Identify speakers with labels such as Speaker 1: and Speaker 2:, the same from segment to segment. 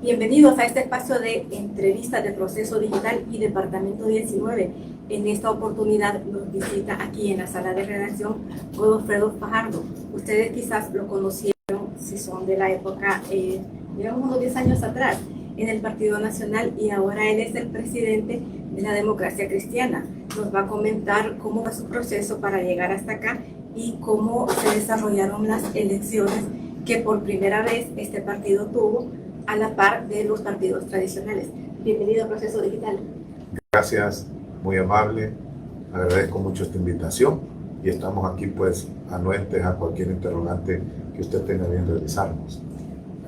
Speaker 1: Bienvenidos a este espacio de entrevistas de Proceso Digital y Departamento 19. En esta oportunidad nos visita aquí en la sala de redacción Godofredo Fajardo. Ustedes quizás lo conocieron si son de la época, digamos unos 10 años atrás, en el Partido Nacional, y ahora él es el presidente de la Democracia Cristiana. Nos va a comentar cómo fue su proceso para llegar hasta acá y cómo se desarrollaron las elecciones que por primera vez este partido tuvo a la par de los partidos tradicionales. Bienvenido a Proceso Digital.
Speaker 2: Gracias, muy amable, agradezco mucho esta invitación y estamos aquí pues anuentes a cualquier interrogante que usted tenga bien realizarnos.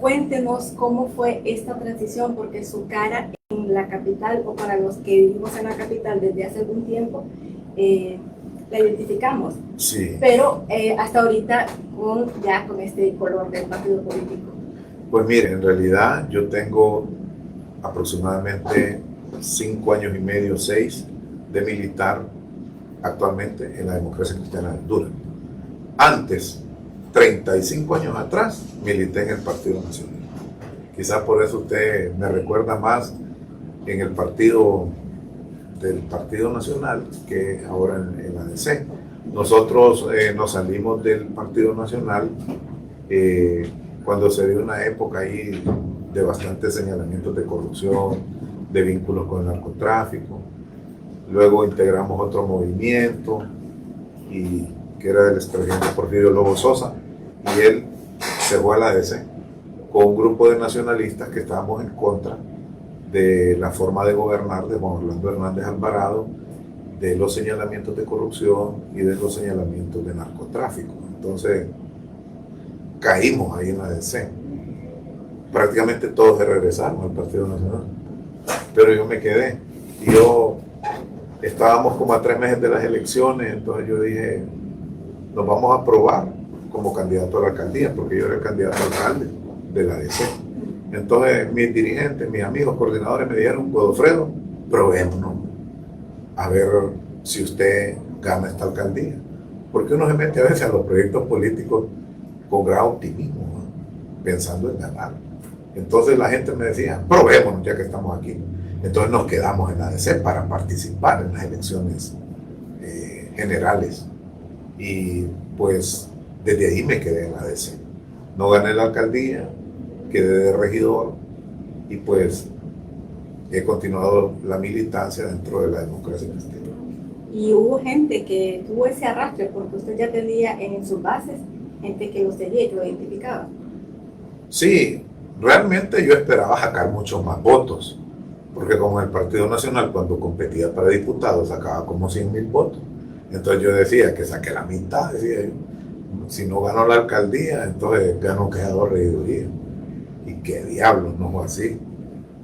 Speaker 1: Cuéntenos cómo fue esta transición, porque su cara en la capital, o para los que vivimos en la capital desde hace algún tiempo, la identificamos.
Speaker 2: Sí.
Speaker 1: Pero hasta ahorita ya con este color del partido político.
Speaker 2: Pues mire, en realidad yo tengo aproximadamente 5 años y medio, 6, de militar actualmente en la Democracia Cristiana de Honduras. Antes, 35 años atrás, milité en el Partido Nacional. Quizás por eso usted me recuerda más en el partido del Partido Nacional que ahora en la ADC. Nosotros nos salimos del Partido Nacional cuando se dio una época ahí de bastantes señalamientos de corrupción, de vínculos con el narcotráfico. Luego integramos otro movimiento que era del expresidente Porfirio Lobo Sosa, y él se fue a la ADC con un grupo de nacionalistas que estábamos en contra de la forma de gobernar de Juan Orlando Hernández Alvarado, de los señalamientos de corrupción y de los señalamientos de narcotráfico. Entonces caímos ahí en la ADC. Prácticamente todos regresaron al Partido Nacional, pero yo me quedé. Estábamos como a 3 meses de las elecciones, entonces yo dije, nos vamos a probar como candidato a la alcaldía, porque yo era el candidato a alcalde de la ADC. Entonces mis dirigentes, mis amigos, coordinadores me dijeron, Godofredo, probémonos, a ver si usted gana esta alcaldía. Porque uno se mete a veces a los proyectos políticos con gran optimismo, ¿no? Pensando en ganar. Entonces la gente me decía, probémonos ya que estamos aquí. Entonces nos quedamos en la ADC para participar en las elecciones generales. Y pues desde ahí me quedé en la ADC. No gané la alcaldía, quedé de regidor y pues he continuado la militancia dentro de la Democracia Cristiana.
Speaker 1: Y hubo gente que tuvo ese arrastre, porque usted ya tenía en sus bases gente que lo seguía y que lo identificaba.
Speaker 2: Sí, realmente yo esperaba sacar muchos más votos, porque como el Partido Nacional cuando competía para diputados sacaba como 100,000 votos. Entonces yo decía que saqué la mitad, decía yo. Si no ganó la alcaldía, entonces ganó quedador regiduría. Y qué diablos, no fue así.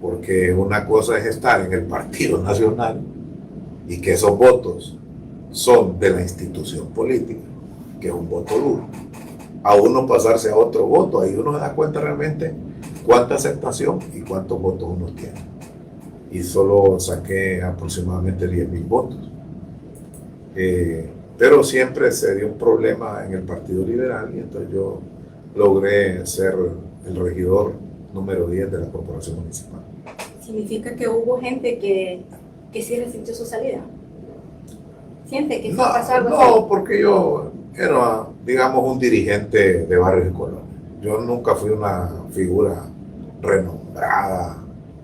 Speaker 2: Porque una cosa es estar en el Partido Nacional y que esos votos son de la institución política, que es un voto duro. A uno pasarse a otro voto, ahí uno se da cuenta realmente cuánta aceptación y cuántos votos uno tiene. Y solo saqué aproximadamente 10,000 votos. Pero siempre se dio un problema en el Partido Liberal y entonces yo logré ser el regidor número 10 de la corporación municipal.
Speaker 1: ¿Significa que hubo gente que sí resintió su salida? ¿Siente que
Speaker 2: No,
Speaker 1: pasó algo así?
Speaker 2: no, porque yo era, digamos, un dirigente de barrios y colonias. Yo nunca fui una figura renombrada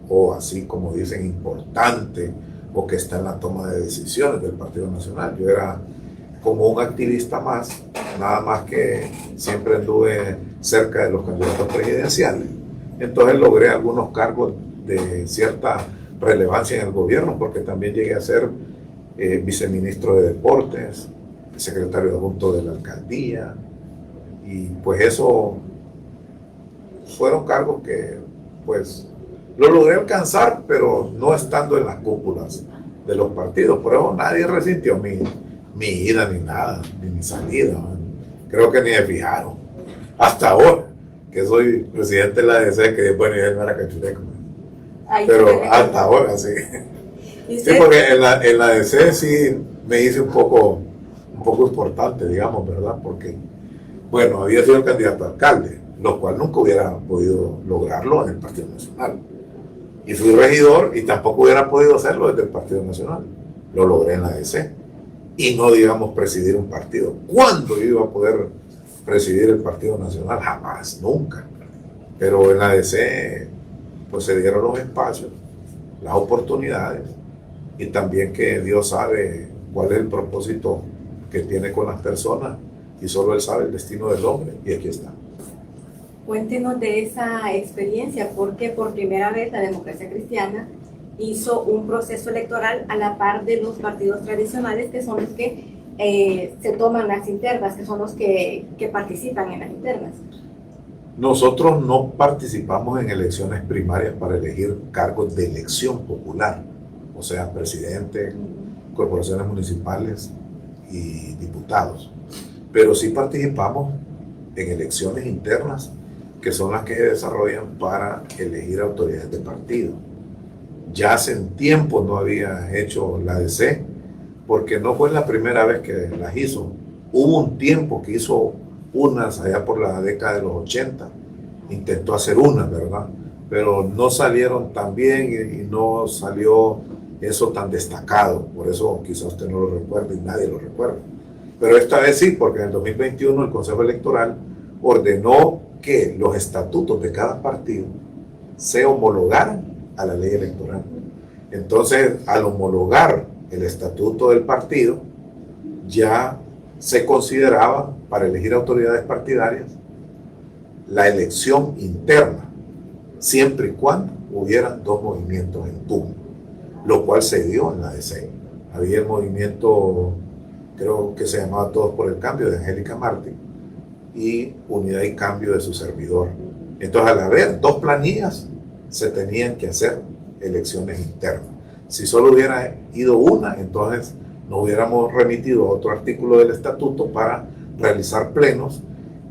Speaker 2: o así como dicen importante o que está en la toma de decisiones del Partido Nacional. Yo era como un activista más, nada más que siempre anduve cerca de los candidatos presidenciales. Entonces logré algunos cargos de cierta relevancia en el gobierno, porque también llegué a ser viceministro de Deportes, secretario adjunto de la alcaldía, y pues eso fueron cargos que pues lo logré alcanzar, pero no estando en las cúpulas de los partidos. Por eso nadie resintió mi ida ni nada, ni mi salida. Creo que ni me fijaron. Hasta ahora, que soy presidente de la ADC, que después ni no era cachuteco. Pero hasta ahora sí. Sí, porque en la ADC sí me hice un poco importante, digamos, ¿verdad? Porque, bueno, había sido el candidato a alcalde, lo cual nunca hubiera podido lograrlo en el Partido Nacional. Y fui regidor y tampoco hubiera podido hacerlo desde el Partido Nacional. Lo logré en la ADC. Y no, digamos, presidir un partido. ¿Cuándo yo iba a poder presidir el Partido Nacional? Jamás, nunca. Pero en la ADC, pues se dieron los espacios, las oportunidades, y también que Dios sabe cuál es el propósito que tiene con las personas, y solo Él sabe el destino del hombre, y aquí está.
Speaker 1: Cuéntenos de esa experiencia, porque por primera vez la Democracia Cristiana hizo un proceso electoral a la par de los partidos tradicionales, que son los que se toman las internas, que son los que participan en las internas.
Speaker 2: Nosotros no participamos en elecciones primarias para elegir cargos de elección popular, o sea, presidente, corporaciones municipales y diputados, pero sí participamos en elecciones internas, que son las que se desarrollan para elegir autoridades de partido. Ya hace tiempo no había hecho la ADC, porque no fue la primera vez que las hizo. Hubo un tiempo que hizo unas allá por la década de los 80, intentó hacer unas, ¿verdad? Pero no salieron tan bien y no salió eso tan destacado. Por eso quizás usted no lo recuerde y nadie lo recuerda. Pero esta vez sí, porque en el 2021 el Consejo Electoral ordenó que los estatutos de cada partido se homologaran a la ley electoral. Entonces, al homologar el estatuto del partido, ya se consideraba para elegir autoridades partidarias la elección interna, siempre y cuando hubieran dos movimientos en pugna, lo cual se dio en la ADC. Había el movimiento, creo que se llamaba Todos por el Cambio, de Angélica Martí, y Unidad y Cambio de su servidor. Entonces, al haber dos planillas, se tenían que hacer elecciones internas. Si solo hubiera ido una, entonces nos hubiéramos remitido a otro artículo del estatuto para realizar plenos,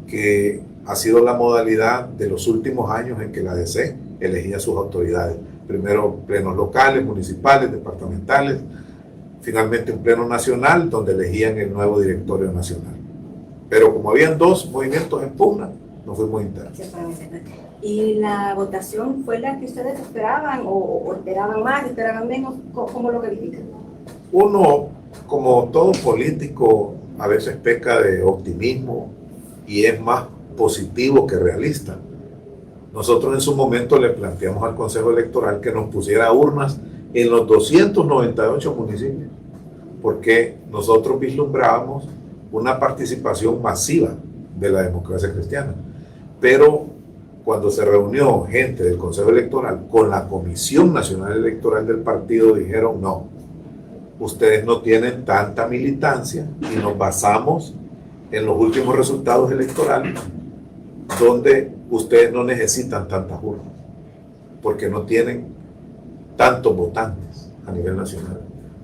Speaker 2: que ha sido la modalidad de los últimos años en que la ADC elegía sus autoridades. Primero plenos locales, municipales, departamentales, finalmente un pleno nacional donde elegían el nuevo directorio nacional. Pero como habían dos movimientos en pugna, no fuimos internos.
Speaker 1: ¿Y la votación fue la que ustedes esperaban o esperaban más, esperaban menos? ¿Cómo lo califican?
Speaker 2: Uno, como todo político, a veces peca de optimismo y es más positivo que realista. Nosotros en su momento le planteamos al Consejo Electoral que nos pusiera urnas en los 298 municipios, porque nosotros vislumbrábamos una participación masiva de la democracia cristiana. Pero cuando se reunió gente del Consejo Electoral con la Comisión Nacional Electoral del partido, dijeron: no, ustedes no tienen tanta militancia, y nos basamos en los últimos resultados electorales, donde ustedes no necesitan tantas urnas, porque no tienen tantos votantes a nivel nacional.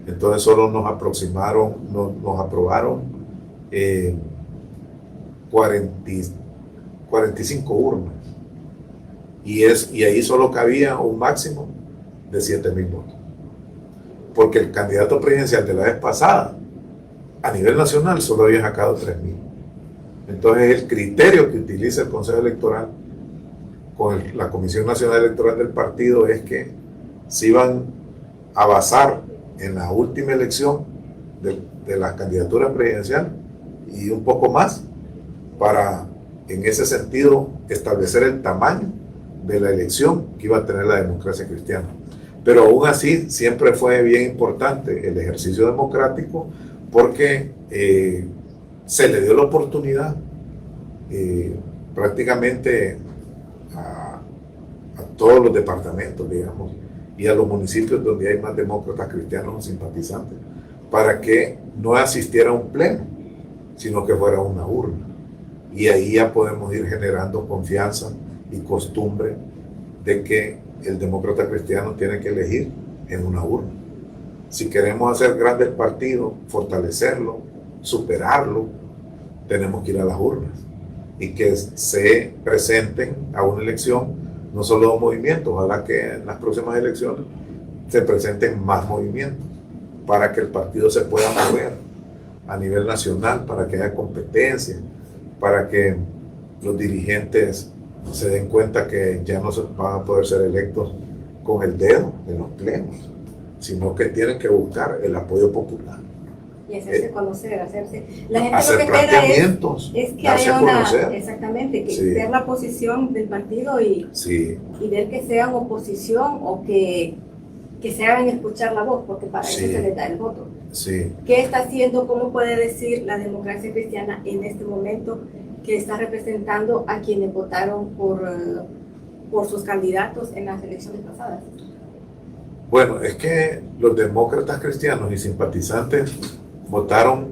Speaker 2: Entonces solo nos aproximaron, nos aprobaron 45 urnas, y ahí solo cabía un máximo de 7,000 votos, porque el candidato presidencial de la vez pasada a nivel nacional solo había sacado 3,000. Entonces el criterio que utiliza el Consejo Electoral con la Comisión Nacional Electoral del partido es que se iban a basar en la última elección de la candidatura presidencial y un poco más, para en ese sentido establecer el tamaño de la elección que iba a tener la democracia cristiana. Pero aún así siempre fue bien importante el ejercicio democrático, porque se le dio la oportunidad prácticamente a todos los departamentos, digamos, y a los municipios donde hay más demócratas cristianos o simpatizantes, para que no asistiera a un pleno, sino que fuera una urna. Y ahí ya podemos ir generando confianza y costumbre de que el demócrata cristiano tiene que elegir en una urna. Si queremos hacer grandes partidos, fortalecerlo, superarlo, tenemos que ir a las urnas, y que se presenten a una elección no solo dos movimientos. Ojalá que en las próximas elecciones se presenten más movimientos, para que el partido se pueda mover a nivel nacional, para que haya competencia, para que los dirigentes se den cuenta que ya no van a poder ser electos con el dedo en los plenos, sino que tienen que buscar el apoyo popular.
Speaker 1: Y hacerse conocer, hacerse... La gente
Speaker 2: hacer
Speaker 1: lo que espera
Speaker 2: planteamientos,
Speaker 1: es que
Speaker 2: darse
Speaker 1: haya
Speaker 2: a
Speaker 1: una...
Speaker 2: conocer.
Speaker 1: Exactamente, que
Speaker 2: Sí.
Speaker 1: ver la posición del partido y ver que sean oposición o que se hagan escuchar la voz, porque para eso se les da el voto.
Speaker 2: Sí.
Speaker 1: ¿Qué está haciendo, cómo puede decir la democracia cristiana en este momento que está representando a quienes votaron por sus candidatos en las elecciones pasadas?
Speaker 2: Bueno, es que los demócratas cristianos y simpatizantes votaron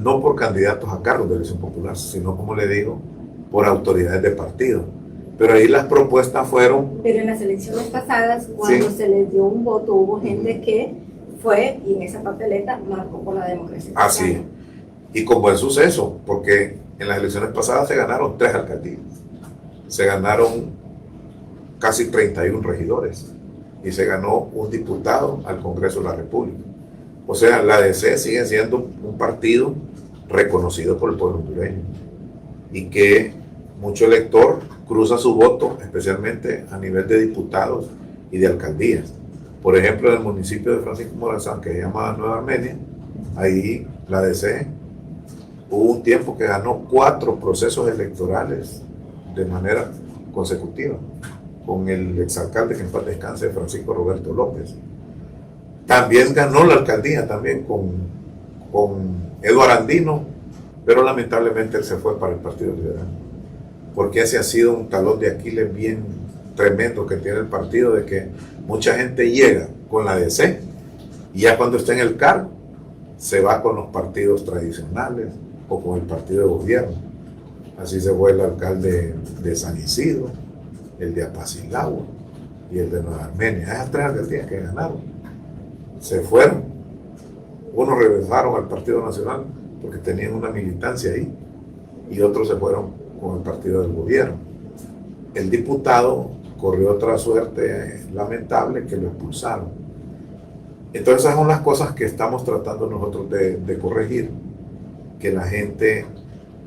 Speaker 2: no por candidatos a cargos de elección popular, sino, como le digo, por autoridades de partido. Pero ahí las propuestas fueron...
Speaker 1: Pero en las elecciones pasadas, cuando se les dio un voto, hubo gente que fue y en esa papeleta marcó por la democracia cristiana.
Speaker 2: Así. Y con buen suceso, porque en las elecciones pasadas se ganaron 3 alcaldías. Se ganaron casi 31 regidores y se ganó un diputado al Congreso de la República. O sea, la ADC sigue siendo un partido reconocido por el pueblo hondureño y que mucho elector cruza su voto, especialmente a nivel de diputados y de alcaldías. Por ejemplo, en el municipio de Francisco Morazán, que se llama Nueva Armenia, ahí la ADC hubo un tiempo que ganó 4 procesos electorales de manera consecutiva, con el exalcalde, que en paz descanse, Francisco Roberto López. También ganó la alcaldía también con Eduardo Andino, pero lamentablemente él se fue para el Partido Liberal, porque ese ha sido un talón de Aquiles bien tremendo que tiene el partido, de que mucha gente llega con la DC y ya cuando está en el cargo se va con los partidos tradicionales o con el partido de gobierno. Así se fue el alcalde de San Isidro, el de Apasilagua y el de Nueva Armenia. Esas 3 alcaldías que ganaron se fueron. Unos regresaron al Partido Nacional porque tenían una militancia ahí y otros se fueron con el partido del gobierno. El diputado corrió otra suerte lamentable, que lo expulsaron. Entonces esas son las cosas que estamos tratando nosotros de corregir, que la gente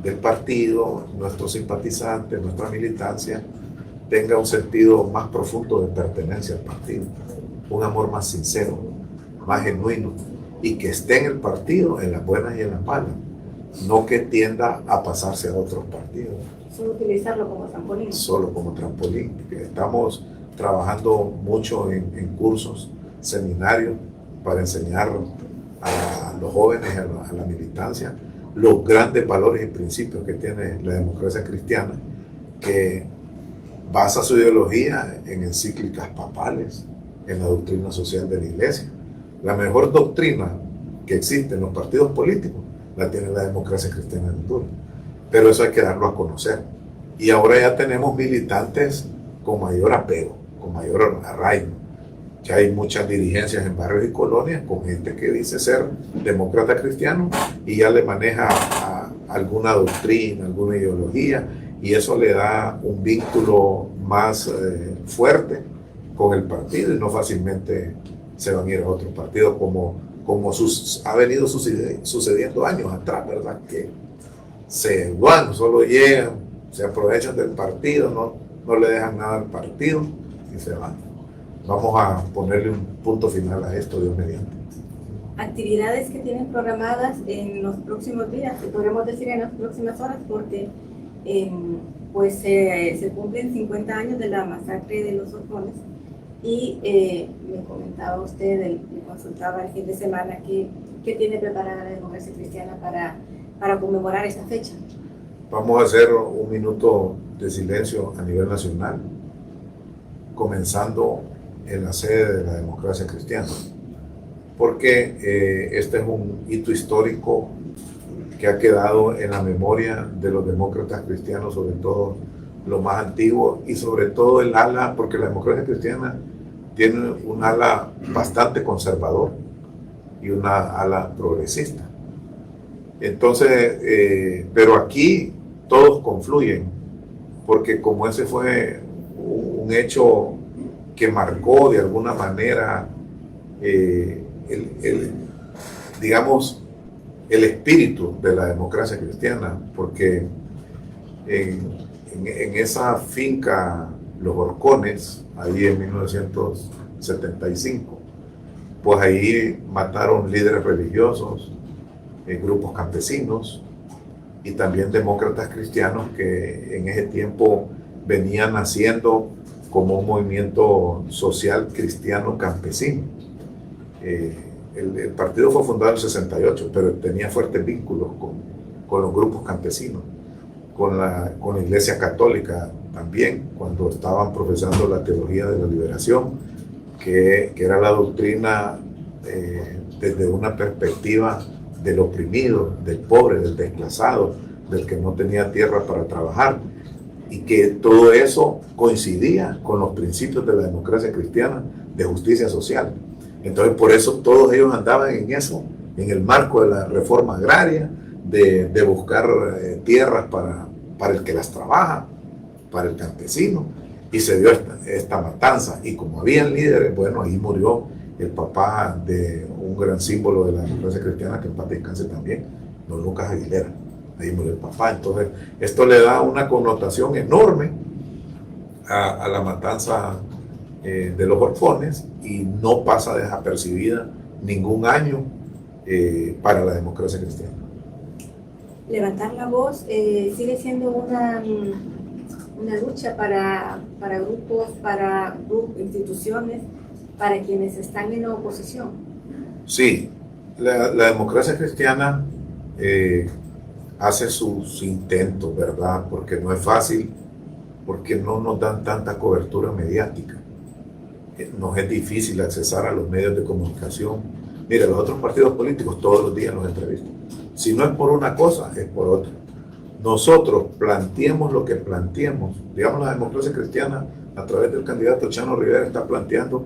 Speaker 2: del partido, nuestros simpatizantes, nuestra militancia, tenga un sentido más profundo de pertenencia al partido, un amor más sincero, más genuino, y que esté en el partido en las buenas y en las malas, no que tienda a pasarse a otros partidos.
Speaker 1: Solo utilizarlo como trampolín.
Speaker 2: Solo como trampolín. Estamos trabajando mucho en cursos, seminarios, para enseñar a los jóvenes, a la militancia, los grandes valores y principios que tiene la democracia cristiana, que basa su ideología en encíclicas papales, en la doctrina social de la Iglesia. La mejor doctrina que existe en los partidos políticos la tiene la democracia cristiana en Honduras, pero eso hay que darlo a conocer. Y ahora ya tenemos militantes con mayor apego, con mayor arraigo. Ya hay muchas dirigencias en barrios y colonias con gente que dice ser demócrata cristiano y ya le maneja alguna doctrina, alguna ideología, y eso le da un vínculo más fuerte con el partido y no fácilmente se van a ir a otro partido como ha venido sucediendo años atrás, ¿verdad? Que se van, solo llegan, se aprovechan del partido, no le dejan nada al partido y se van. Vamos a ponerle un punto final a esto, Dios mediante.
Speaker 1: Actividades que tienen programadas en los próximos días, podríamos decir en las próximas horas, porque pues se cumplen 50 años de la masacre de los Orcones y me comentaba usted, me consultaba el fin de semana que tiene preparada la democracia cristiana para conmemorar esta fecha.
Speaker 2: Vamos a hacer un minuto de silencio a nivel nacional, comenzando en la sede de la democracia cristiana, porque este es un hito histórico que ha quedado en la memoria de los demócratas cristianos, sobre todo lo más antiguo y sobre todo el ala, porque la democracia cristiana tiene un ala bastante conservador y una ala progresista. Entonces, pero aquí todos confluyen, porque como ese fue un hecho que marcó de alguna manera digamos, el espíritu de la democracia cristiana, porque en en esa finca Los Horcones, ahí en 1975, pues ahí mataron líderes religiosos, grupos campesinos y también demócratas cristianos que en ese tiempo venían naciendo como un movimiento social cristiano campesino. El partido fue fundado en el 68, pero tenía fuertes vínculos con los grupos campesinos, con la Iglesia Católica también, cuando estaban profesando la teología de la liberación, que era la doctrina desde una perspectiva del oprimido, del pobre, del desplazado, del que no tenía tierra para trabajar, y que todo eso coincidía con los principios de la democracia cristiana de justicia social. Entonces, por eso todos ellos andaban en eso, en el marco de la reforma agraria, de buscar tierras para el que las trabaja, para el campesino, y se dio esta matanza. Y como habían líderes, bueno, ahí murió el papá de un gran símbolo de la democracia cristiana, que en paz descanse también, don Lucas Aguilera. Ahí murió el papá. Entonces, esto le da una connotación enorme a la matanza de los Horcones, y no pasa desapercibida ningún año para la democracia cristiana.
Speaker 1: Levantar la voz sigue siendo una lucha para grupos, para instituciones, para quienes están en la oposición.
Speaker 2: Sí, la democracia cristiana hace sus intentos, ¿verdad? Porque no es fácil, porque no nos dan tanta cobertura mediática. Nos es difícil accesar a los medios de comunicación. Mira, los otros partidos políticos todos los días nos entrevistan. Si no es por una cosa, es por otra. Nosotros planteemos lo que planteemos. Digamos, la democracia cristiana, a través del candidato Chano Rivera, está planteando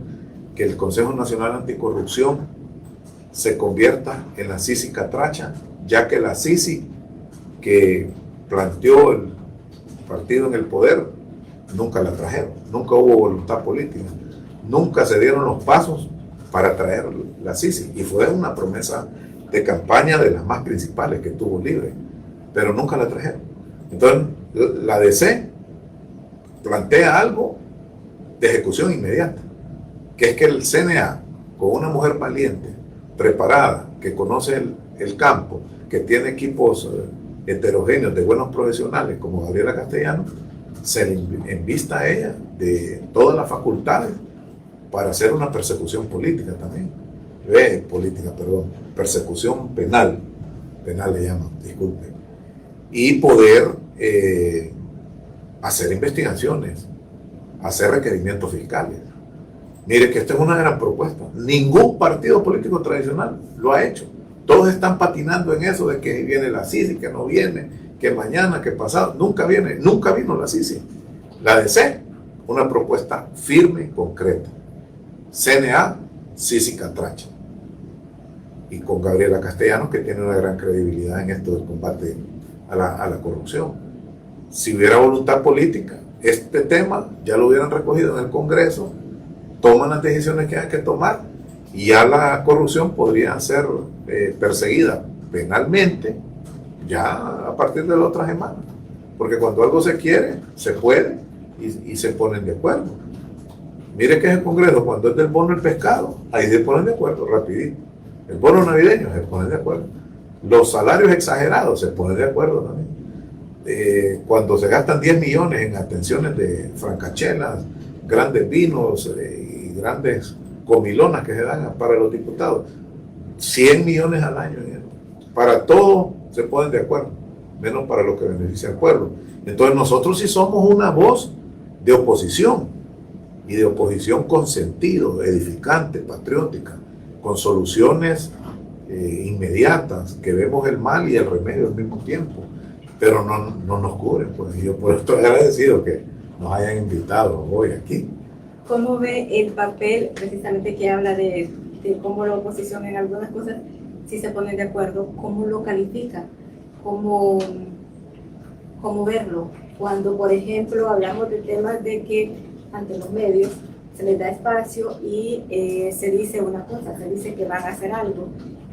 Speaker 2: que el Consejo Nacional Anticorrupción se convierta en la Sisi Catracha, ya que la Sisi que planteó el partido en el poder nunca la trajeron, nunca hubo voluntad política, nunca se dieron los pasos para traer la Sisi, y fue una promesa de campaña de las más principales que tuvo Libre, pero nunca la trajeron. Entonces la DC plantea algo de ejecución inmediata, que es que el CNA, con una mujer valiente, preparada, que conoce el campo, que tiene equipos heterogéneos de buenos profesionales como Gabriela Castellano, se le envista a ella de todas las facultades para hacer una persecución política también. Persecución penal le llaman, disculpe, y poder hacer investigaciones, hacer requerimientos fiscales. Mire que esta es una gran propuesta. Ningún partido político tradicional lo ha hecho. Todos están patinando en eso de que viene la Sisi, que no viene, que mañana, que pasado. Nunca vino la Sisi. La DC, una propuesta firme y concreta. CNA, Sisi Catracha. Y con Gabriela Castellanos, que tiene una gran credibilidad en esto del combate a la corrupción. Si hubiera voluntad política, este tema ya lo hubieran recogido en el Congreso, toman las decisiones que hay que tomar, y ya la corrupción podría ser perseguida penalmente ya a partir de la otra semana. Porque cuando algo se quiere, se puede, y se ponen de acuerdo. Mire que es el Congreso, cuando es del bono del pescado, ahí se ponen de acuerdo rapidito. El bono navideño se ponen de acuerdo. Los salarios exagerados se ponen de acuerdo también. Cuando se gastan 10 millones en atenciones de francachelas, grandes vinos y grandes comilonas que se dan para los diputados, 100 millones al año. Para todo se ponen de acuerdo, menos para lo que beneficia al pueblo. Entonces nosotros sí somos una voz de oposición, y de oposición con sentido, edificante, patriótica, con soluciones inmediatas, que vemos el mal y el remedio al mismo tiempo, pero no nos cubren. Pues yo por esto estoy agradecido que nos hayan invitado hoy aquí.
Speaker 1: ¿Cómo ve el papel, precisamente, que habla de cómo la oposición en algunas cosas sí se ponen de acuerdo? ¿Cómo lo califica? ¿Cómo verlo? Cuando, por ejemplo, hablamos de temas de que ante los medios se les da espacio y se dice una cosa, se dice que van a hacer algo,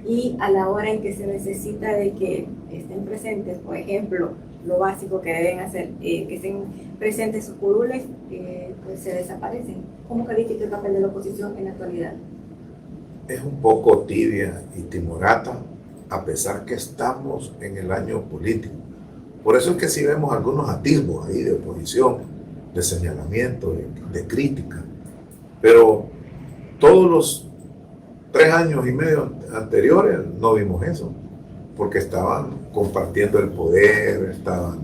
Speaker 1: y a la hora en que se necesita de que estén presentes, por ejemplo, lo básico que deben hacer, que estén presentes sus curules, pues se desaparecen. ¿Cómo califica el papel de la oposición en la actualidad?
Speaker 2: Es un poco tibia y timorata, a pesar que estamos en el año político. Por eso es que sí vemos algunos atisbos ahí de oposición, de señalamiento, de crítica. Pero todos los 3 años y medio anteriores no vimos eso, porque estaban compartiendo el poder, estaban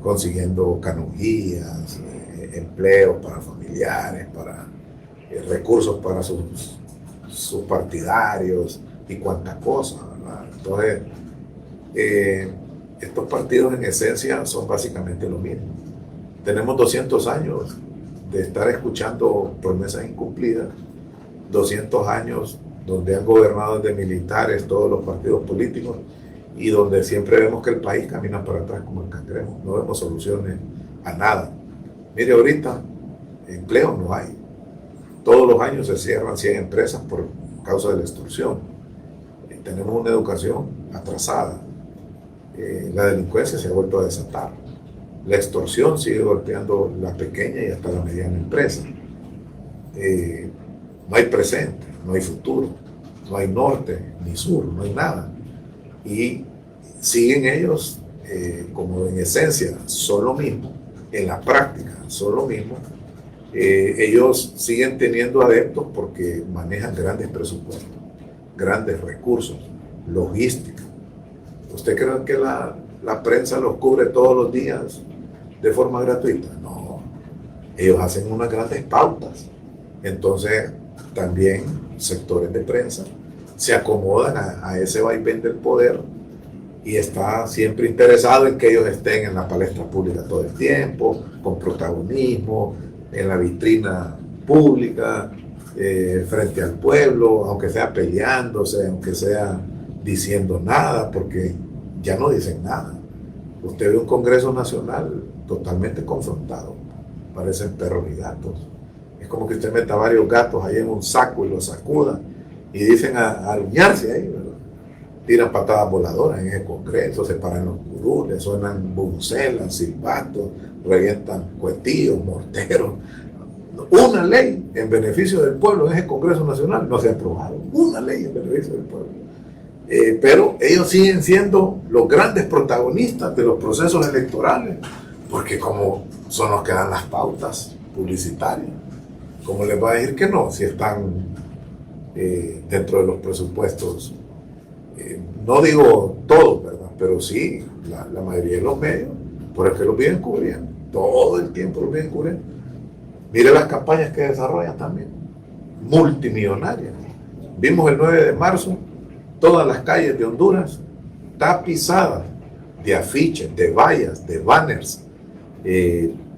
Speaker 2: consiguiendo canonjías, empleos para familiares, para recursos para sus partidarios y cuantas cosas, ¿verdad? Entonces, estos partidos en esencia son básicamente lo mismo. Tenemos 200 años de estar escuchando promesas incumplidas, 200 años donde han gobernado desde militares todos los partidos políticos y donde siempre vemos que el país camina para atrás como el cangrejo, no vemos soluciones a nada. Mire, ahorita empleo no hay. Todos los años se cierran 100 empresas por causa de la extorsión. Tenemos una educación atrasada. La delincuencia se ha vuelto a desatar. La extorsión sigue golpeando la pequeña y hasta la mediana empresa. No hay presente, no hay futuro, no hay norte ni sur, no hay nada. Y siguen ellos, como en esencia son lo mismo, en la práctica son lo mismo. Ellos siguen teniendo adeptos porque manejan grandes presupuestos, grandes recursos, logística. ¿Usted cree que la prensa los cubre todos los días de forma gratuita? No, ellos hacen unas grandes pautas. Entonces, también sectores de prensa se acomodan a ese vaivén del poder y está siempre interesado en que ellos estén en la palestra pública todo el tiempo, con protagonismo, en la vitrina pública, frente al pueblo, aunque sea peleándose, aunque sea diciendo nada, porque ya no dicen nada. Usted ve un Congreso Nacional totalmente confrontado, parecen perros y gatos. Es como que usted meta varios gatos ahí en un saco y los sacuda y dicen a aruñarse ahí, ¿verdad? Tiran patadas voladoras en el Congreso, se paran los curules, suenan bubucelas, silbatos, revientan cuetillos, morteros. Una ley en beneficio del pueblo en ese Congreso Nacional no se ha aprobado. Una ley en beneficio del pueblo. Pero ellos siguen siendo los grandes protagonistas de los procesos electorales, porque como son los que dan las pautas publicitarias, ¿cómo les va a decir que no si están dentro de los presupuestos? No digo todos, ¿verdad? Pero sí, la mayoría de los medios, por eso que los vienen cubriendo, todo el tiempo los vienen cubriendo. Mire las campañas que desarrollan también, multimillonarias. Vimos el 9 de marzo, todas las calles de Honduras tapizadas de afiches, de vallas, de banners,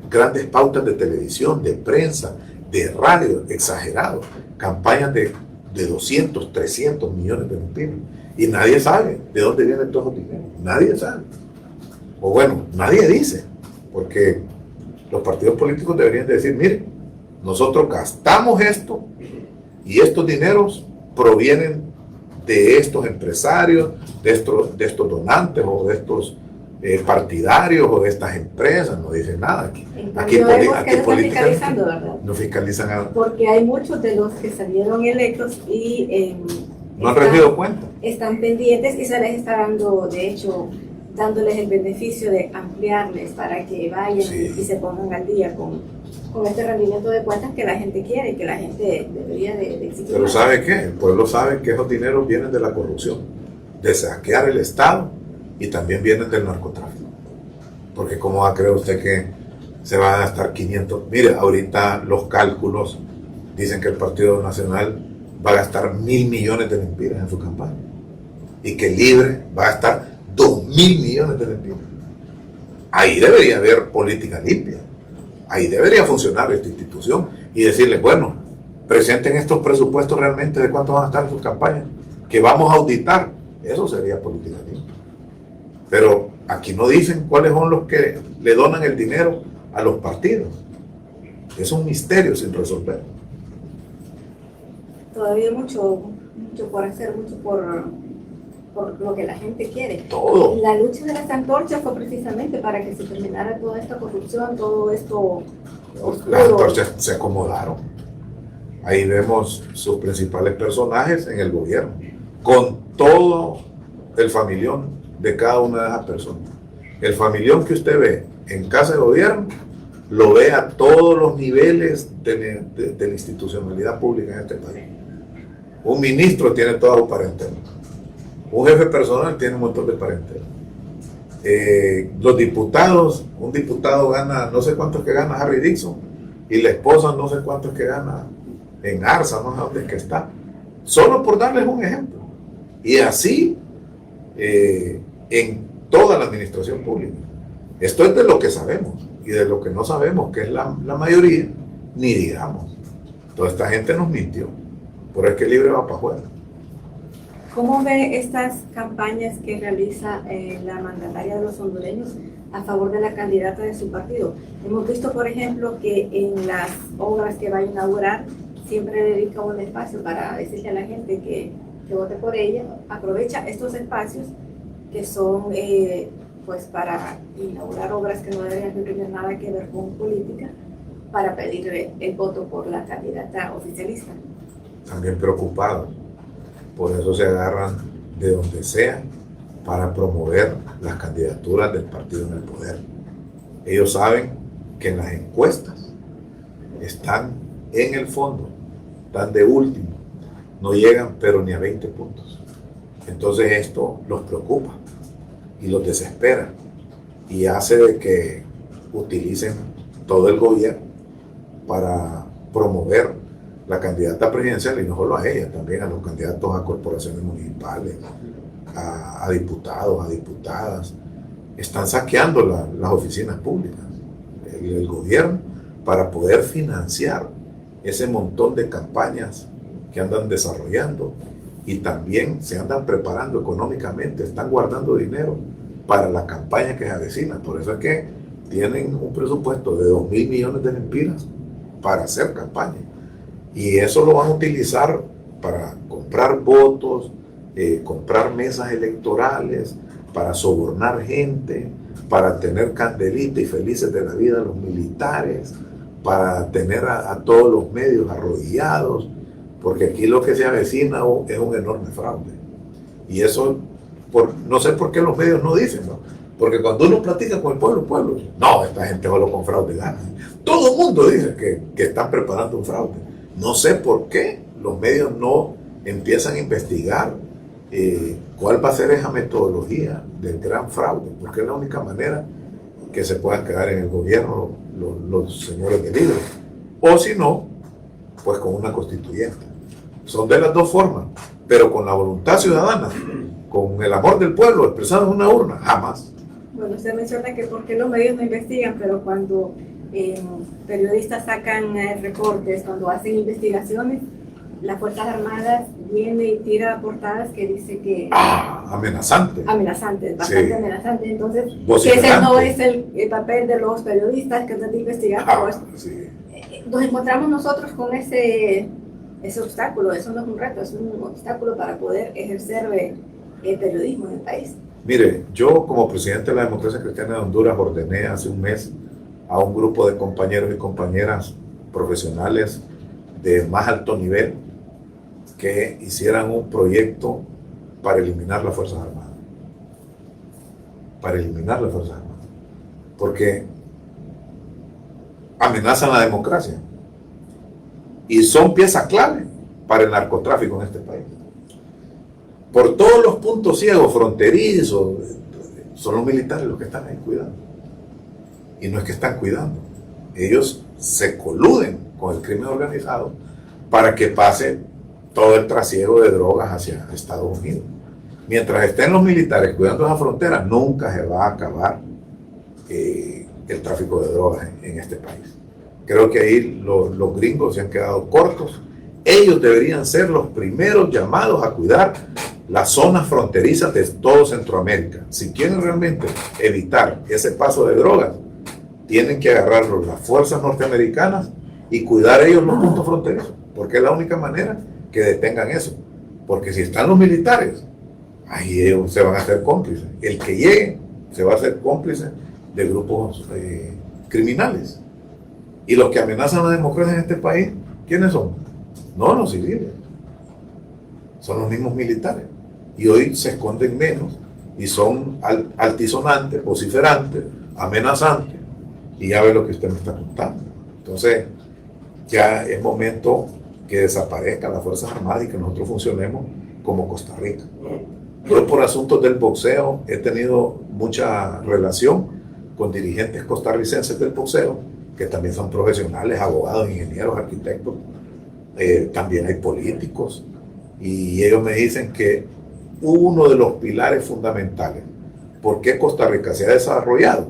Speaker 2: grandes pautas de televisión, de prensa, de radio, exagerados, campañas de 200, 300 millones de lempiras. Y nadie sabe de dónde vienen todos los dineros, nadie sabe. O bueno, nadie dice, porque los partidos políticos deberían decir, mire, nosotros gastamos esto y estos dineros provienen de estos empresarios, de estos donantes o de estos partidarios o de estas empresas. No dicen nada aquí. Aquí
Speaker 1: fiscalizando, ¿verdad?
Speaker 2: No fiscalizan nada.
Speaker 1: Porque hay muchos de los que salieron electos y
Speaker 2: no han rendido cuenta.
Speaker 1: Están pendientes y se les está dando, de hecho, dándoles el beneficio de ampliarles para que vayan y se pongan al día con este rendimiento de cuentas que la gente quiere y que la gente debería de exigir.
Speaker 2: Pero ¿sabe qué? El pueblo sabe que esos dineros vienen de la corrupción, de saquear el Estado y también vienen del narcotráfico. Porque ¿cómo va a creer usted que se va a gastar 500? Mire, ahorita los cálculos dicen que el Partido Nacional va a gastar 1.000 millones de lempiras en su campaña y que Libre va a gastar 2.000 millones de lempiras. Ahí debería haber política limpia. Ahí debería funcionar esta institución y decirles, bueno, presenten estos presupuestos realmente de cuánto van a estar en sus campañas, que vamos a auditar. Eso sería política limpia. Pero aquí no dicen cuáles son los que le donan el dinero a los partidos. Es un misterio sin resolver.
Speaker 1: Todavía mucho por hacer, mucho por lo que la gente quiere.
Speaker 2: Todo.
Speaker 1: La lucha de las antorchas fue precisamente para que se terminara toda esta corrupción, todo esto oscuro.
Speaker 2: Las antorchas se acomodaron. Ahí vemos sus principales personajes en el gobierno, con todo el familión de cada una de esas personas. El familión que usted ve en casa de gobierno, lo ve a todos los niveles de la institucionalidad pública en este país. Un ministro tiene toda su parentela. Un jefe personal tiene un montón de parentela. Los diputados, un diputado gana, no sé cuánto es que gana Harry Dixon, y la esposa no sé cuánto es que gana en Arza, no sé dónde es que está. Solo por darles un ejemplo. Y así en toda la administración pública. Esto es de lo que sabemos, y de lo que no sabemos, que es la mayoría, ni digamos. Toda esta gente nos mintió. Por el que libre va para afuera.
Speaker 1: ¿Cómo ve estas campañas que realiza la mandataria de los hondureños a favor de la candidata de su partido? Hemos visto, por ejemplo, que en las obras que va a inaugurar siempre dedica un espacio para decirle a la gente que vote por ella. Aprovecha estos espacios que son pues para inaugurar obras que no deberían tener nada que ver con política, para pedir el voto por la candidata oficialista.
Speaker 2: También preocupados. Por eso se agarran de donde sea para promover las candidaturas del partido en el poder. Ellos saben que en las encuestas están en el fondo, están de último, no llegan pero ni a 20 puntos. Entonces esto los preocupa y los desespera y hace de que utilicen todo el gobierno para promover la candidata presidencial, y no solo a ella, también a los candidatos a corporaciones municipales, a diputados, a diputadas. Están saqueando las oficinas públicas, el gobierno, para poder financiar ese montón de campañas que andan desarrollando, y también se andan preparando económicamente, están guardando dinero para la campaña que se avecina. Por eso es que tienen un presupuesto de 2.000 millones de lempiras para hacer campaña. Y eso lo van a utilizar para comprar votos, comprar mesas electorales, para sobornar gente, para tener candelita y felices de la vida a los militares, para tener a todos los medios arrodillados, porque aquí lo que se avecina es un enorme fraude. Y eso, no sé por qué los medios no dicen, ¿no? Porque cuando uno platica con el pueblo dice, no, esta gente solo con fraude gana. Todo el mundo dice que están preparando un fraude. No sé por qué los medios no empiezan a investigar cuál va a ser esa metodología del gran fraude, porque es la única manera que se puedan quedar en el gobierno los señores de libre. O si no, pues con una constituyente. Son de las dos formas, pero con la voluntad ciudadana, con el amor del pueblo expresado en una urna, jamás.
Speaker 1: Bueno, usted menciona que por qué los medios no investigan, pero cuando periodistas sacan reportes, cuando hacen investigaciones, las Fuerzas Armadas viene y tira portadas que dice que...
Speaker 2: Amenazante.
Speaker 1: Amenazante, bastante
Speaker 2: sí.
Speaker 1: Amenazante. Entonces,
Speaker 2: que
Speaker 1: ese no es el papel de los periodistas que tratan de investigar.
Speaker 2: Sí.
Speaker 1: Nos encontramos nosotros con ese obstáculo. Eso no es un reto, es un obstáculo para poder ejercer el periodismo en el país.
Speaker 2: Mire, yo como presidente de la Democracia Cristiana de Honduras ordené hace un mes a un grupo de compañeros y compañeras profesionales de más alto nivel que hicieran un proyecto para eliminar las Fuerzas Armadas. Para eliminar las Fuerzas Armadas. Porque amenazan la democracia y son pieza clave para el narcotráfico en este país. Por todos los puntos ciegos, fronterizos, son los militares los que están ahí cuidando. Y no es que están cuidando, ellos se coluden con el crimen organizado para que pase todo el trasiego de drogas hacia Estados Unidos. Mientras estén los militares cuidando esa frontera, nunca se va a acabar el tráfico de drogas en este país. Creo que ahí los gringos se han quedado cortos. Ellos deberían ser los primeros llamados a cuidar las zonas fronterizas de todo Centroamérica. Si quieren realmente evitar ese paso de drogas, tienen que agarrarlos las fuerzas norteamericanas y cuidar ellos los puntos fronterizos, porque es la única manera que detengan eso. Porque si están los militares, ahí ellos se van a hacer cómplices. El que llegue se va a hacer cómplice de grupos criminales. Y los que amenazan la democracia en este país, ¿quiénes son? No los civiles, son los mismos militares. Y hoy se esconden menos y son altisonantes, vociferantes, amenazantes. Y ya ve lo que usted me está contando. Entonces, ya es momento que desaparezcan las Fuerzas Armadas y que nosotros funcionemos como Costa Rica. Yo por asuntos del boxeo he tenido mucha relación con dirigentes costarricenses del boxeo, que también son profesionales, abogados, ingenieros, arquitectos, también hay políticos, y ellos me dicen que uno de los pilares fundamentales por qué Costa Rica se ha desarrollado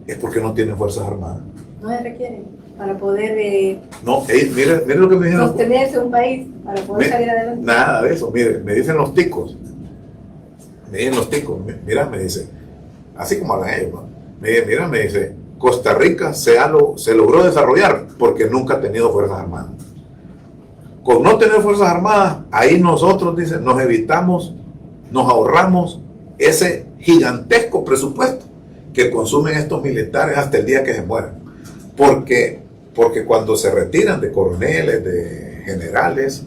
Speaker 2: es porque no tiene Fuerzas Armadas.
Speaker 1: No se requieren para poder
Speaker 2: No, mire lo que me dijeron.
Speaker 1: sostenerse un país, para poder salir adelante.
Speaker 2: Nada de eso, mire, me dicen los ticos. Mira, me dice, así como hablan ellos, ¿no? Me dice, Costa Rica se logró desarrollar porque nunca ha tenido Fuerzas Armadas. Con no tener Fuerzas Armadas, ahí nosotros, dicen, nos evitamos, nos ahorramos ese gigantesco presupuesto que consumen estos militares hasta el día que se mueran. Porque cuando se retiran de coroneles, de generales,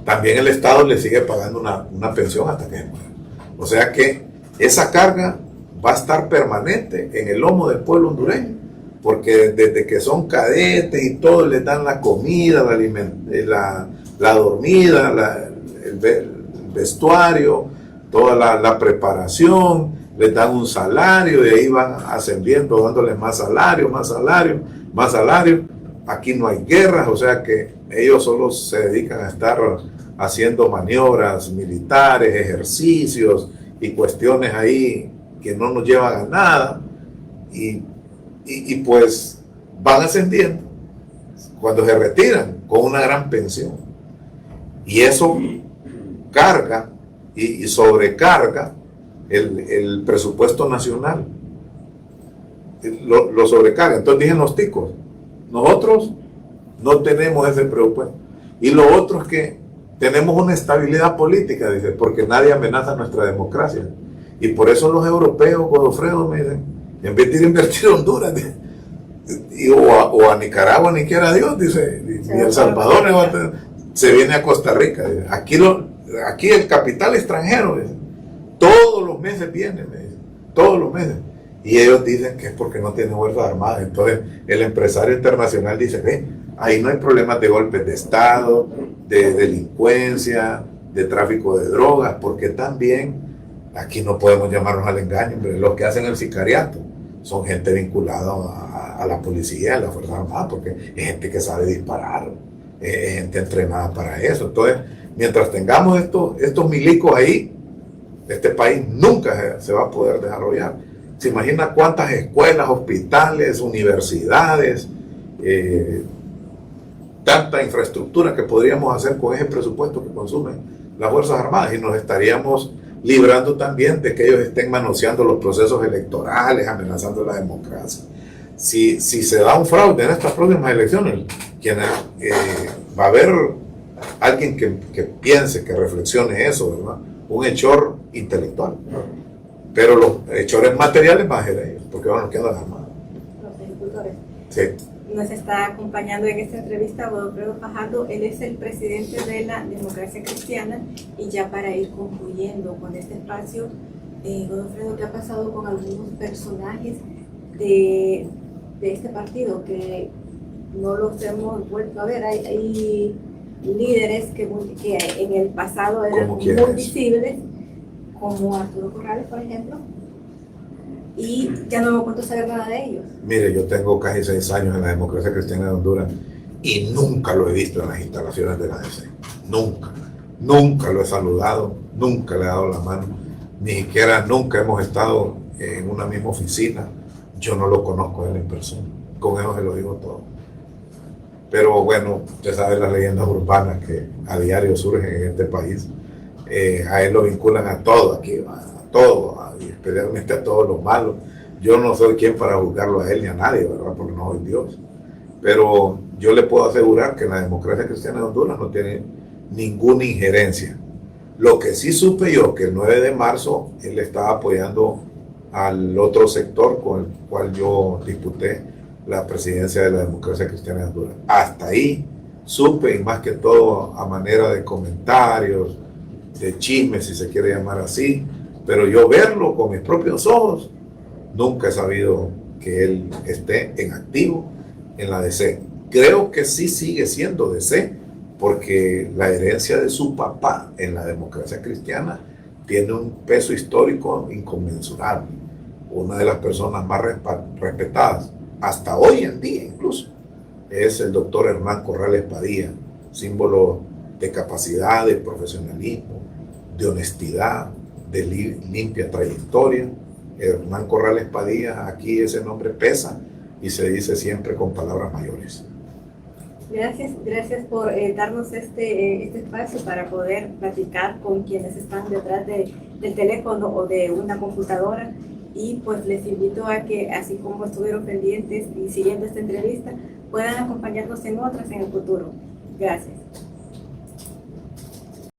Speaker 2: también el Estado les sigue pagando una pensión hasta que se mueran. O sea que esa carga va a estar permanente en el lomo del pueblo hondureño, porque desde que son cadetes y todo, les dan la comida, la dormida, el vestuario, toda la preparación, les dan un salario y ahí van ascendiendo, dándoles más salario, más salario, más salario. Aquí no hay guerras, o sea que ellos solo se dedican a estar haciendo maniobras militares, ejercicios y cuestiones ahí que no nos llevan a nada, y pues van ascendiendo cuando se retiran con una gran pensión, y eso carga y sobrecarga el presupuesto nacional, lo sobrecarga. Entonces dicen los ticos, nosotros no tenemos ese presupuesto, y lo otro es que tenemos una estabilidad política, dice, porque nadie amenaza nuestra democracia. Y por eso los europeos, Godofredo, me dicen, en vez de ir a invertir a Honduras, o a Nicaragua, ni quiera Dios, dice, y El Salvador, se viene a Costa Rica. Dice. Aquí el capital extranjero, dice, todos los meses viene, me dice, todos los meses. Y ellos dicen que es porque no tienen Fuerzas Armadas. Entonces el empresario internacional dice, ahí no hay problemas de golpes de Estado, de delincuencia, de tráfico de drogas, porque también aquí no podemos llamarnos al engaño, hombre. Los que hacen el sicariato son gente vinculada a la policía, a las Fuerzas Armadas, porque es gente que sabe disparar, es gente entrenada para eso. Entonces, mientras tengamos estos milicos ahí, este país nunca se va a poder desarrollar. ¿Se imagina cuántas escuelas, hospitales, universidades, tanta infraestructura que podríamos hacer con ese presupuesto que consumen las Fuerzas Armadas? Y nos estaríamos librando también de que ellos estén manoseando los procesos electorales, amenazando la democracia. Si se da un fraude en estas próximas elecciones, va a haber alguien que piense, que reflexione eso, ¿verdad? Un hechor intelectual. Pero los hechores materiales van a ser ellos, porque van a quedar las armadas.
Speaker 1: Los ejecutores.
Speaker 2: Sí.
Speaker 1: Nos está acompañando en esta entrevista Godofredo Fajardo. Él es el presidente de la Democracia Cristiana. Y ya para ir concluyendo con este espacio, Godofredo, ¿qué ha pasado con algunos personajes de este partido que no los hemos vuelto a ver? Hay líderes que en el pasado eran muy visibles, como Arturo Corrales, por ejemplo, y ya no hemos vuelto a saber nada de ellos. Mire,
Speaker 2: yo tengo casi 6 años en la Democracia Cristiana de Honduras y nunca lo he visto en las instalaciones de la DC. Nunca lo he saludado, nunca le he dado la mano, ni siquiera nunca hemos estado en una misma oficina. Yo no lo conozco a él en persona, con eso se lo digo todo. Pero bueno, usted sabe las leyendas urbanas que a diario surgen en este país. A él lo vinculan a todo aquí, a todo, y especialmente a todos los malos. Yo no soy quien para juzgarlo a él ni a nadie, ¿verdad? Porque no soy Dios. Pero yo le puedo asegurar que la Democracia Cristiana de Honduras no tiene ninguna injerencia Lo que sí supe yo, que el 9 de marzo él estaba apoyando al otro sector con el cual yo disputé la presidencia de la democracia cristiana de Honduras. Hasta ahí supe, y más que todo a manera de comentarios, de chismes, si se quiere llamar así, pero yo verlo con mis propios ojos, nunca he sabido que él esté en activo en la DC. Creo que sí sigue siendo DC, porque la herencia de su papá en la democracia cristiana tiene un peso histórico inconmensurable. Una de las personas más respetadas, hasta hoy en día incluso, es el doctor Hernán Corrales Padilla, símbolo de capacidad, de profesionalismo, de honestidad, de limpia trayectoria. Hernán Corrales Padilla, aquí ese nombre pesa y se dice siempre con palabras mayores.
Speaker 1: Gracias por darnos este espacio para poder platicar con quienes están detrás del teléfono o de una computadora, y pues les invito a que, así como estuvieron pendientes y siguiendo esta entrevista, puedan acompañarnos en otras en el futuro. Gracias.